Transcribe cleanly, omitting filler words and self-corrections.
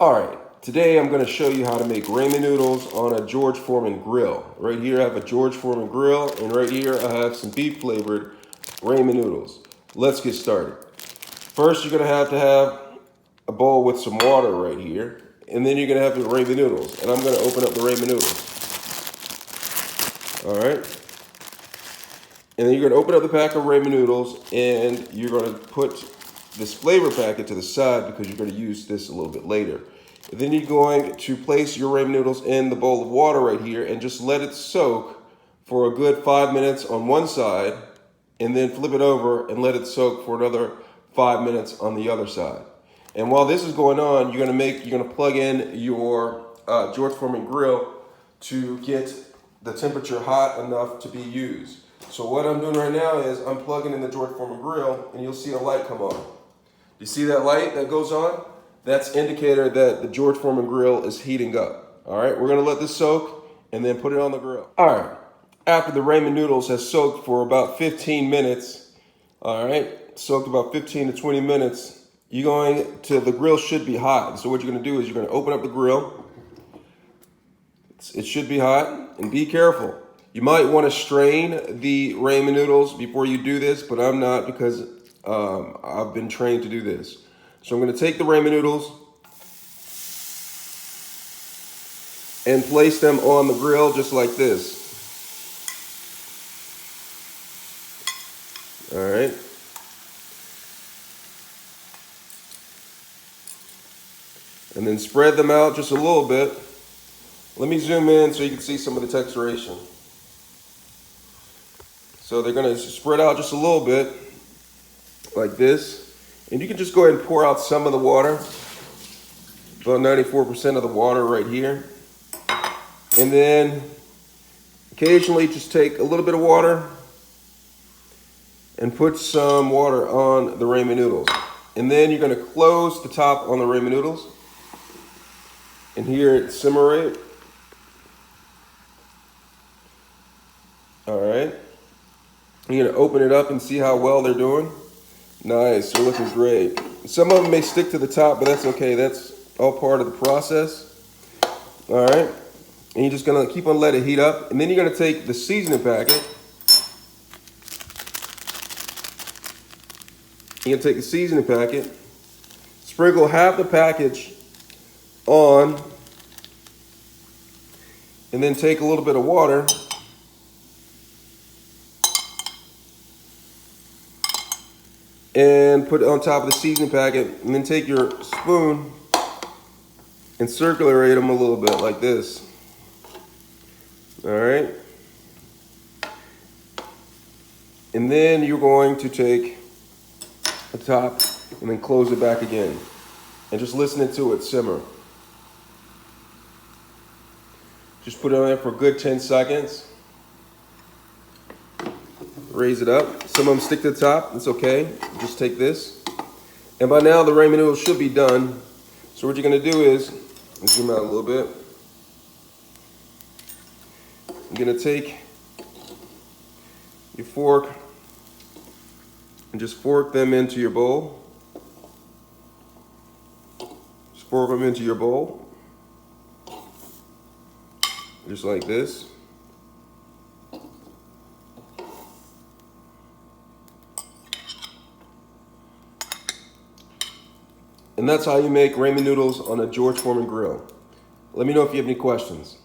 Alright, today I'm going to show you how to make ramen noodles on a George Foreman grill. Right here I have a George Foreman grill, and right here I have some beef flavored ramen noodles. Let's get started. First you're going to have a bowl with some water right here, and then you're going to have the ramen noodles. And I'm going to open up the ramen noodles. Alright. And then you're going to open up the pack of ramen noodles, and you're going to put this flavor packet to the side because you're going to use this a little bit later. And then you're going to place your ramen noodles in the bowl of water right here and just let it soak for a good 5 minutes on one side, and then flip it over and let it soak for another 5 minutes on the other side. And while this is going on, you're going to plug in your George Foreman grill to get the temperature hot enough to be used. So what I'm doing right now is I'm plugging in the George Foreman grill, and you'll see a light come on. You see that light that goes on? That's indicator that the George Foreman grill is heating up. All right, we're gonna let this soak and then put it on the grill. All right, after the ramen noodles has soaked for about 15 minutes, all right, soaked about 15 to 20 minutes, the grill should be hot. So what you're gonna do is you're gonna open up the grill. It should be hot, and be careful. You might wanna strain the ramen noodles before you do this, but I'm not, because I've been trained to do this. So I'm going to take the ramen noodles and place them on the grill just like this. All right. And then spread them out just a little bit. Let me zoom in so you can see some of the texturation. So they're going to spread out just a little bit like this. And you can just go ahead and pour out some of the water, about 94% of the water right here. And then occasionally just take a little bit of water and put some water on the ramen noodles. And then you're going to close the top on the ramen noodles and hear it simmer it. All right. You're going to open it up and see how well they're doing. Nice, they're looking great. Some of them may stick to the top, but that's okay. That's all part of the process. All right, and you're just gonna keep on letting it heat up, and then you're gonna take the seasoning packet. You're gonna take the seasoning packet, sprinkle half the package on, and then take a little bit of water. And put it on top of the seasoning packet, and then take your spoon and circulate them a little bit like this. All right. And then you're going to take the top and then close it back again. And just listen to it simmer. Just put it on there for a good 10 seconds. Raise it up. Some of them stick to the top. It's okay. Just take this. And by now the ramen noodles should be done. So what you're going to do is, zoom out a little bit. You're going to take your fork and just fork them into your bowl. Just fork them into your bowl. Just like this. And that's how you make ramen noodles on a George Foreman grill. Let me know if you have any questions.